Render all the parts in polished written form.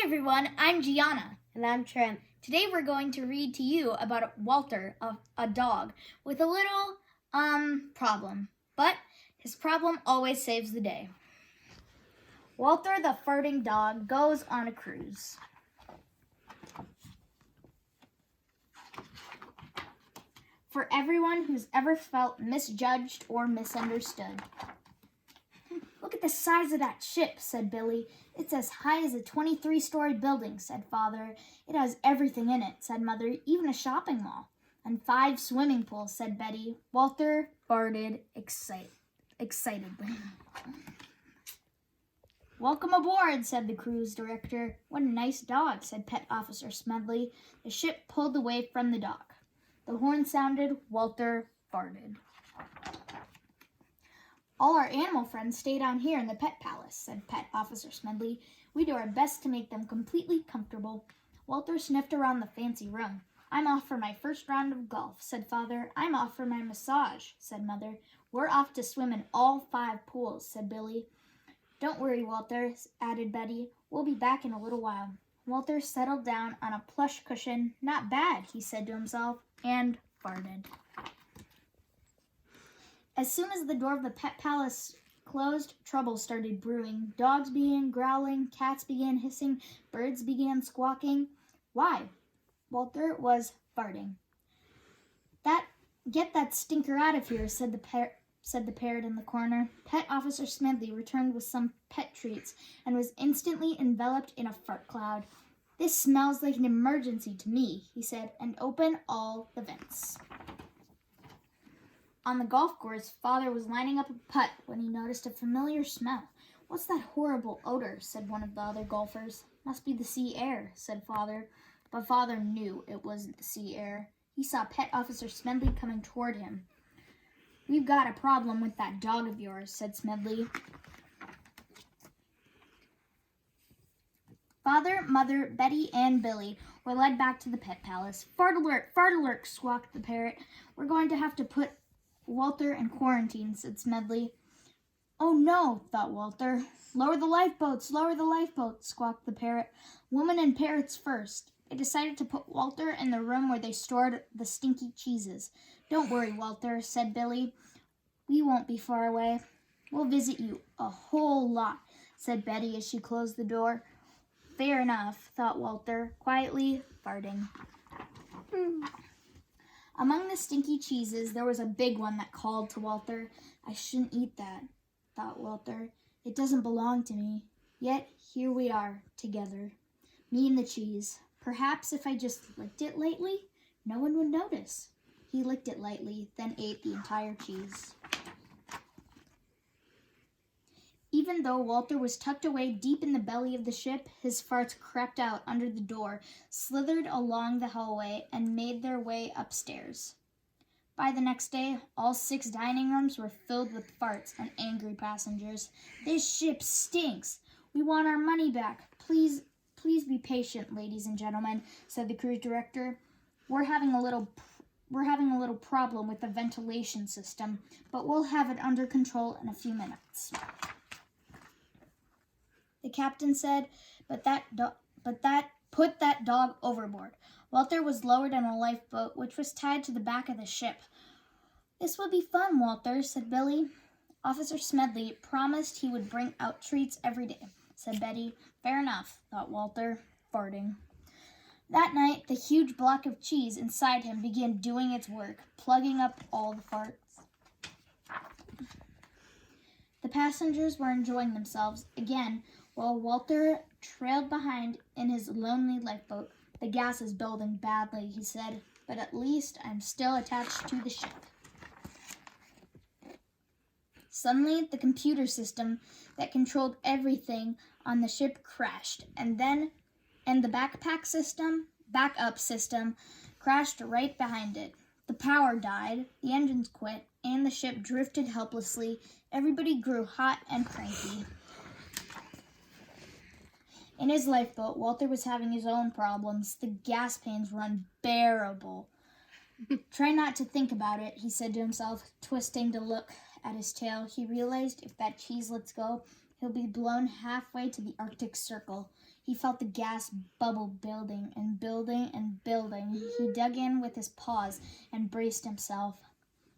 everyone, I'm Gianna. And I'm Trent. Today we're going to read to you about Walter, a dog, with a little, problem. But his problem always saves the day. Walter the farting dog goes on a cruise. For everyone who's ever felt misjudged or misunderstood. Look at the size of that ship, said Billy. It's as high as a 23-story building, said Father. It has everything in it, said Mother, even a shopping mall. And 5 swimming pools, said Betty. Walter farted excitedly. Welcome aboard, said the cruise director. What a nice dog, said Pet Officer Smedley. The ship pulled away from the dock. The horn sounded. Walter farted. All our animal friends stay down here in the pet palace, said Pet Officer Smedley. We do our best to make them completely comfortable. Walter sniffed around the fancy room. I'm off for my first round of golf, said Father. I'm off for my massage, said Mother. We're off to swim in all 5 pools, said Billy. Don't worry, Walter, added Betty. We'll be back in a little while. Walter settled down on a plush cushion. Not bad, he said to himself, and farted. As soon as the door of the pet palace closed, trouble started brewing. Dogs began growling, cats began hissing, birds began squawking. Why? Walter was farting. Get that stinker out of here, said the parrot in the corner. Pet Officer Smedley returned with some pet treats and was instantly enveloped in a fart cloud. This smells like an emergency to me, he said, and open all the vents. On the golf course, Father was lining up a putt when he noticed a familiar smell. What's that horrible odor? Said one of the other golfers. Must be the sea air, said Father. But Father knew it wasn't the sea air. He saw Pet Officer Smedley coming toward him. We've got a problem with that dog of yours, said Smedley. Father, Mother, Betty, and Billy were led back to the pet palace. Fart alert, squawked the parrot. We're going to have to put Walter in quarantine, said Smedley. Oh no, thought Walter. Lower the lifeboats, squawked the parrot. Women and parrots first. They decided to put Walter in the room where they stored the stinky cheeses. Don't worry, Walter, said Billy. We won't be far away. We'll visit you a whole lot, said Betty as she closed the door. Fair enough, thought Walter, quietly farting. Among the stinky cheeses, there was a big one that called to Walter. I shouldn't eat that, thought Walter. It doesn't belong to me. Yet, here we are, together. Me and the cheese. Perhaps if I just licked it lightly, no one would notice. He licked it lightly, then ate the entire cheese. Even though Walter was tucked away deep in the belly of the ship, his farts crept out under the door, slithered along the hallway, and made their way upstairs. By the next day, all 6 dining rooms were filled with farts and angry passengers. This ship stinks. We want our money back. Please be patient, ladies and gentlemen, said the cruise director. We're having a little problem with the ventilation system, but we'll have it under control in a few minutes. The captain said, put that dog overboard. Walter was lowered in a lifeboat, which was tied to the back of the ship. This will be fun, Walter, said Billy. Officer Smedley promised he would bring out treats every day, said Betty. Fair enough, thought Walter, farting. That night, the huge block of cheese inside him began doing its work, plugging up all the farts. The passengers were enjoying themselves again, while Walter trailed behind in his lonely lifeboat. The gas is building badly, he said, but at least I'm still attached to the ship. Suddenly, the computer system that controlled everything on the ship crashed, and the backup system crashed right behind it. The power died, the engines quit, and the ship drifted helplessly. Everybody grew hot and cranky. In his lifeboat, Walter was having his own problems. The gas pains were unbearable. Try not to think about it, he said to himself, twisting to look at his tail. He realized if that cheese lets go, he'll be blown halfway to the Arctic Circle. He felt the gas bubble building and building and building. He dug in with his paws and braced himself.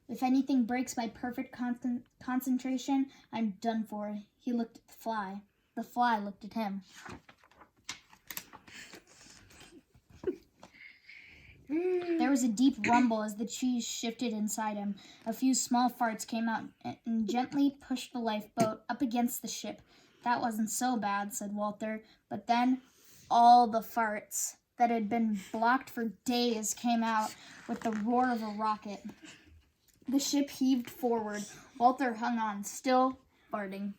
If anything breaks my perfect concentration, I'm done for. He looked at the fly. The fly looked at him. There was a deep rumble as the cheese shifted inside him. A few small farts came out and gently pushed the lifeboat up against the ship. That wasn't so bad, said Walter. But then all the farts that had been blocked for days came out with the roar of a rocket. The ship heaved forward. Walter hung on, still farting.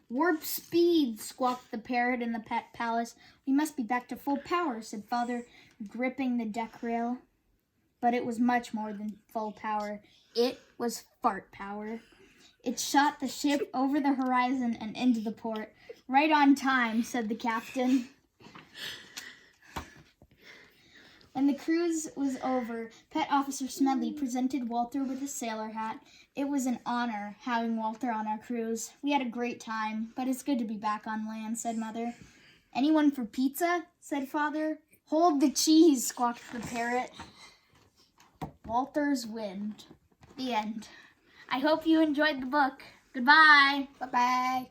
Warp speed, squawked the parrot in the pet palace. We must be back to full power, said Father, gripping the deck rail. But it was much more than full power. It was fart power. It shot the ship over the horizon and into the port. Right on time, said the captain. When the cruise was over, Pet Officer Smedley presented Walter with a sailor hat. It was an honor having Walter on our cruise. We had a great time, but it's good to be back on land, said Mother. Anyone for pizza? Said Father. Hold the cheese, squawked the parrot. Walter's Wind. The end. I hope you enjoyed the book. Goodbye. Bye-bye.